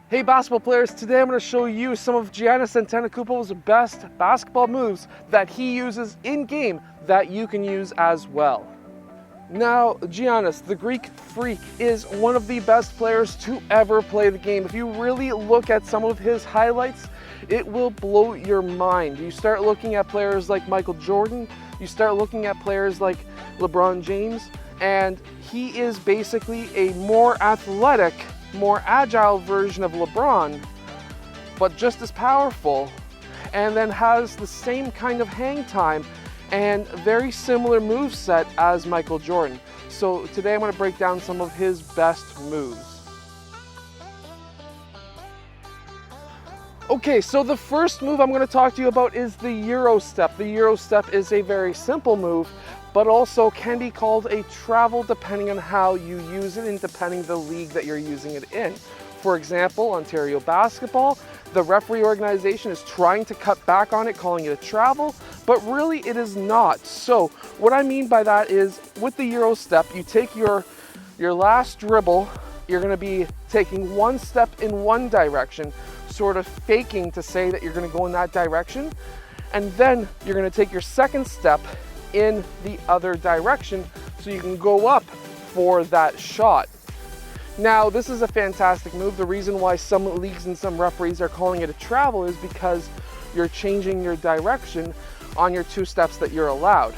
Hey basketball players, today I'm going to show you some of Giannis Antetokounmpo's best basketball moves that he uses in game that you can use as well. Now, Giannis, the Greek Freak, is one of the best players to ever play the game. If you really look at some of his highlights, it will blow your mind. You start looking at players like Michael Jordan, you start looking at players like LeBron James, and he is basically a more athletic, more agile version of LeBron, but just as powerful, and then has the same kind of hang time and very similar move set as Michael Jordan. So today I'm going to break down some of his best moves. Okay, so the first move I'm going to talk to you about is the Eurostep. The Eurostep is a very simple move, but also can be called a travel depending on how you use it and depending the league that you're using it in. For example, Ontario Basketball, the referee organization is trying to cut back on it, calling it a travel, but really it is not. So what I mean by that is with the Eurostep, you take your last dribble, you're going to be taking one step in one direction, sort of faking to say that you're going to go in that direction, and then you're going to take your second step in the other direction so you can go up for that shot. Now, this is a fantastic move. The reason why some leagues and some referees are calling it a travel is because you're changing your direction on your two steps that you're allowed.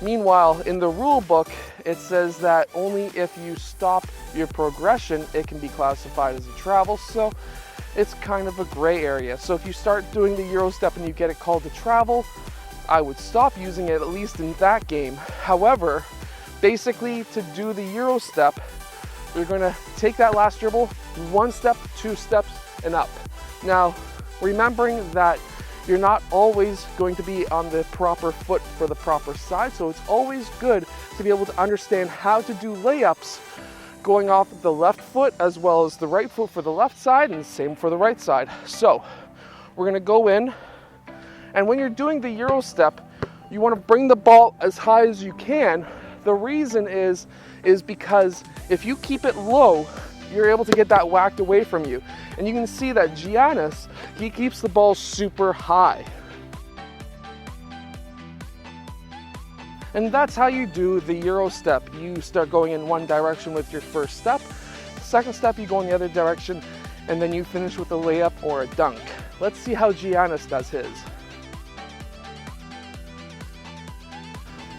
Meanwhile, in the rule book, it says that only if you stop your progression, it can be classified as a travel. So it's kind of a gray area. So if you start doing the Eurostep and you get it called a travel, I would stop using it, at least in that game. However, basically to do the Eurostep, you're going to take that last dribble, one step, two steps, and up. Now, remembering that you're not always going to be on the proper foot for the proper side, so it's always good to be able to understand how to do layups going off the left foot as well as the right foot for the left side, and the same for the right side. So we're going to go in, and when you're doing the Eurostep, you want to bring the ball as high as you can. The reason is because if you keep it low, you're able to get that whacked away from you. And you can see that Giannis, he keeps the ball super high. And that's how you do the Eurostep. You start going in one direction with your first step. Second step, you go in the other direction, and then you finish with a layup or a dunk. Let's see how Giannis does his.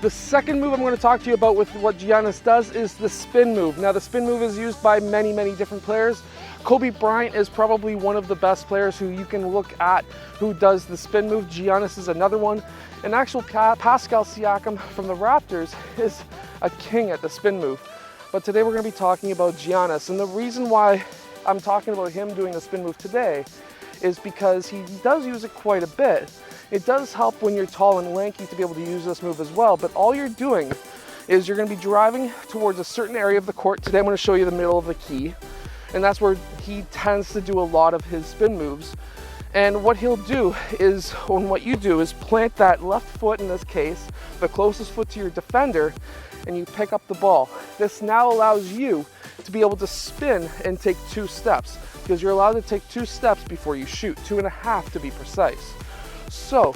The second move I'm going to talk to you about with what Giannis does is the spin move. Now, the spin move is used by many different players. Kobe Bryant is probably one of the best players who you can look at who does the spin move. Giannis is another one. And actual Pascal Siakam from the Raptors is a king at the spin move. But today we're going to be talking about Giannis. And the reason why I'm talking about him doing the spin move today is because he does use it quite a bit. It does help when you're tall and lanky to be able to use this move as well, but all you're doing is you're going to be driving towards a certain area of the court. Today I'm going to show you the middle of the key, and that's where he tends to do a lot of his spin moves. And what he'll do is, what you do is plant that left foot, in this case, the closest foot to your defender, and you pick up the ball. This now allows you to be able to spin and take two steps, because you're allowed to take two steps before you shoot, 2.5 to be precise. So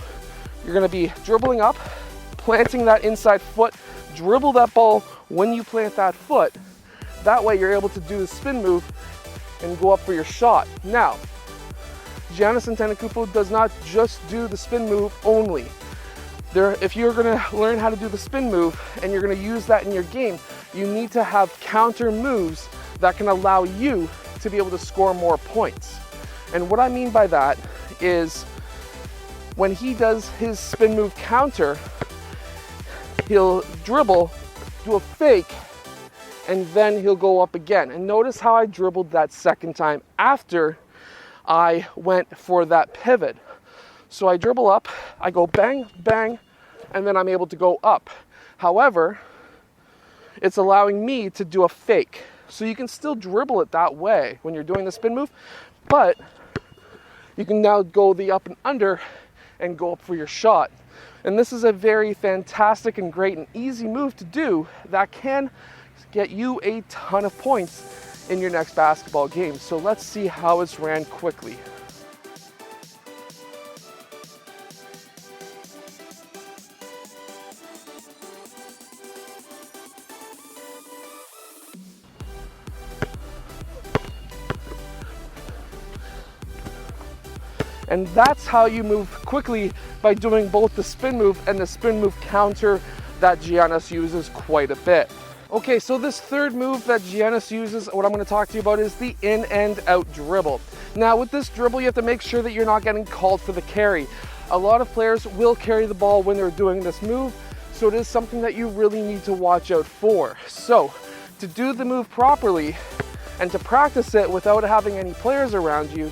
you're going to be dribbling up, planting that inside foot, dribble that ball when you plant that foot. That way you're able to do the spin move and go up for your shot. Now, Giannis Antetokounmpo does not just do the spin move only. If you're going to learn how to do the spin move and you're going to use that in your game, you need to have counter moves that can allow you to be able to score more points. And what I mean by that is, when he does his spin move counter, he'll dribble, do a fake, and then he'll go up again. And notice how I dribbled that second time after I went for that pivot. So I dribble up, I go bang, bang, and then I'm able to go up. However, it's allowing me to do a fake. So you can still dribble it that way when you're doing the spin move, but you can now go the up and under and go up for your shot. And this is a very fantastic and great and easy move to do that can get you a ton of points in your next basketball game. So let's see how it's ran quickly. And that's how you move quickly, by doing both the spin move and the spin move counter that Giannis uses quite a bit. Okay, so this third move that Giannis uses, what I'm going to talk to you about, is the in and out dribble. Now with this dribble, you have to make sure that you're not getting called for the carry. A lot of players will carry the ball when they're doing this move, so it is something that you really need to watch out for. So to do the move properly and to practice it without having any players around you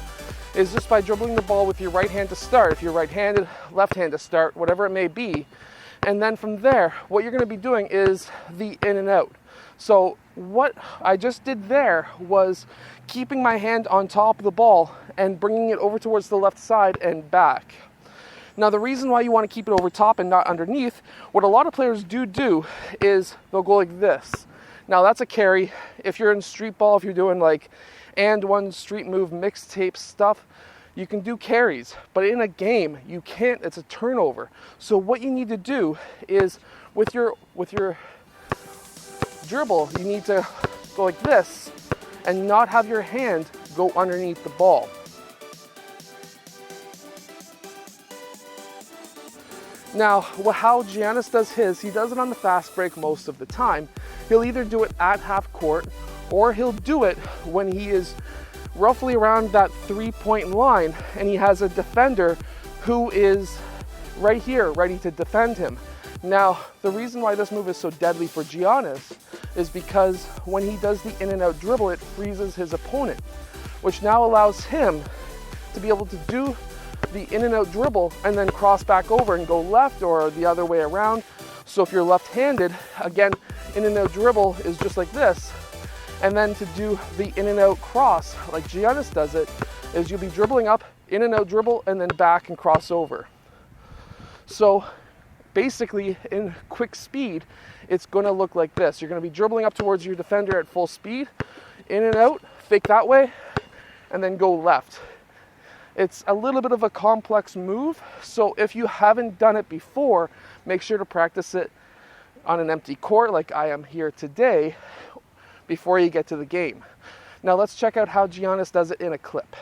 is just by dribbling the ball with your right hand to start. If you're right-handed, left hand to start, whatever it may be. And then from there, what you're going to be doing is the in and out. So what I just did there was keeping my hand on top of the ball and bringing it over towards the left side and back. Now the reason why you want to keep it over top and not underneath, what a lot of players do is they'll go like this. Now that's a carry. If you're in street ball, if you're doing like and one street move mixtape stuff, you can do carries, but in a game you can't. It's a turnover. So what you need to do is with your dribble, you need to go like this and not have your hand go underneath the ball. Now, how Giannis does his, he does it on the fast break most of the time. He'll either do it at half court, or he'll do it when he is roughly around that 3-point line and he has a defender who is right here ready to defend him. Now, the reason why this move is so deadly for Giannis is because when he does the in and out dribble, it freezes his opponent, which now allows him to be able to do the in and out dribble and then cross back over and go left or the other way around. So if you're left-handed, again, in and out dribble is just like this. And then to do the in and out cross, like Giannis does it, is you'll be dribbling up, in and out dribble, and then back and cross over. So basically, in quick speed, it's going to look like this. You're going to be dribbling up towards your defender at full speed, in and out, fake that way, and then go left. It's a little bit of a complex move, so if you haven't done it before, make sure to practice it on an empty court like I am here today before you get to the game. Now let's check out how Giannis does it in a clip.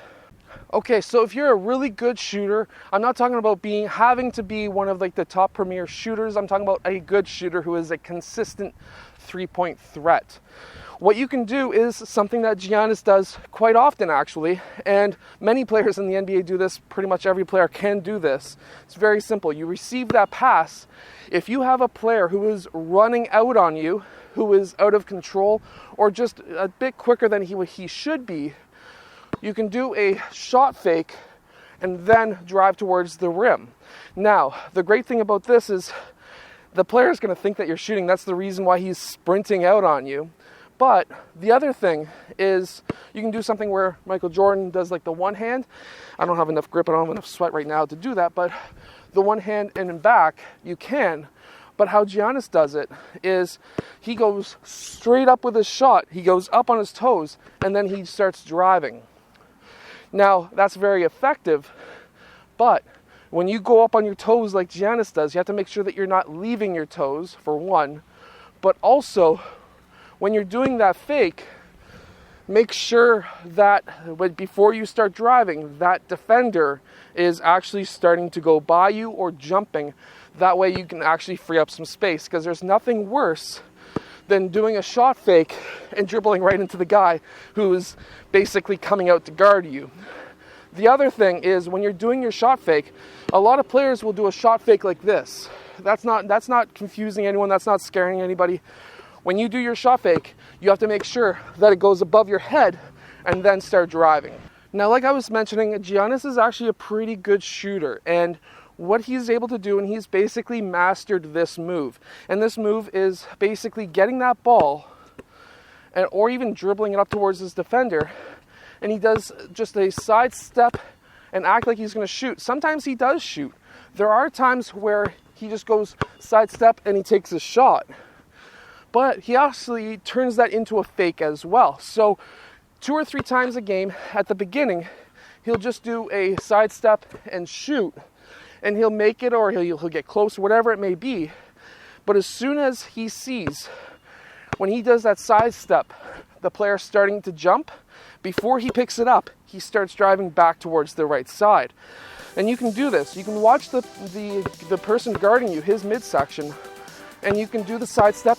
Okay, so if you're a really good shooter, I'm not talking about having to be one of like the top premier shooters. I'm talking about a good shooter who is a consistent three-point threat. What you can do is something that Giannis does quite often actually, and many players in the NBA do this. Pretty much every player can do this. It's very simple. You receive that pass. If you have a player who is running out on you, who is out of control, or just a bit quicker than he should be, you can do a shot fake and then drive towards the rim. Now, the great thing about this is the player is going to think that you're shooting. That's the reason why he's sprinting out on you. But the other thing is you can do something where Michael Jordan does like the one hand. I don't have enough grip, I don't have enough sweat right now to do that, but the one hand and in back, you can. But how Giannis does it is he goes straight up with his shot. He goes up on his toes, and then he starts driving. Now, that's very effective, but when you go up on your toes like Giannis does, you have to make sure that you're not leaving your toes, for one. But also, when you're doing that fake, make sure that before you start driving, that defender is actually starting to go by you or jumping. That way you can actually free up some space, because there's nothing worse than doing a shot fake and dribbling right into the guy who is basically coming out to guard you. The other thing is when you're doing your shot fake, a lot of players will do a shot fake like this. That's not confusing anyone, that's not scaring anybody. When you do your shot fake, you have to make sure that it goes above your head and then start driving. Now, like I was mentioning, Giannis is actually a pretty good shooter, and what he's able to do, and he's basically mastered this move. And this move is basically getting that ball or even dribbling it up towards his defender, and he does just a side step and act like he's going to shoot. Sometimes he does shoot. There are times where he just goes side step and he takes a shot. But he actually turns that into a fake as well. So 2 or 3 times a game at the beginning, he'll just do a sidestep and shoot, and he'll make it, or he'll get close, whatever it may be. But as soon as he sees, when he does that sidestep, the player starting to jump, before he picks it up, he starts driving back towards the right side. And you can do this. You can watch the person guarding you, his midsection, and you can do the sidestep.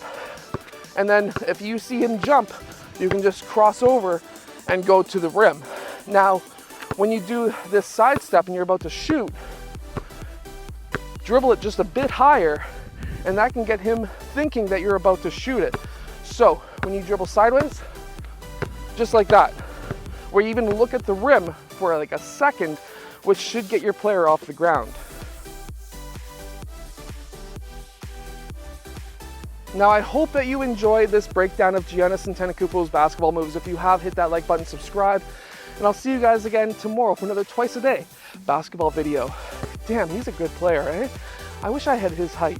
And then if you see him jump, you can just cross over and go to the rim. Now, when you do this sidestep and you're about to shoot, dribble it just a bit higher, and that can get him thinking that you're about to shoot it. So when you dribble sideways, just like that, where you even look at the rim for like a second, which should get your player off the ground. Now, I hope that you enjoyed this breakdown of Giannis Antetokounmpo's basketball moves. If you have, hit that like button, subscribe, and I'll see you guys again tomorrow for another twice a day basketball video. Damn, he's a good player, eh? I wish I had his height.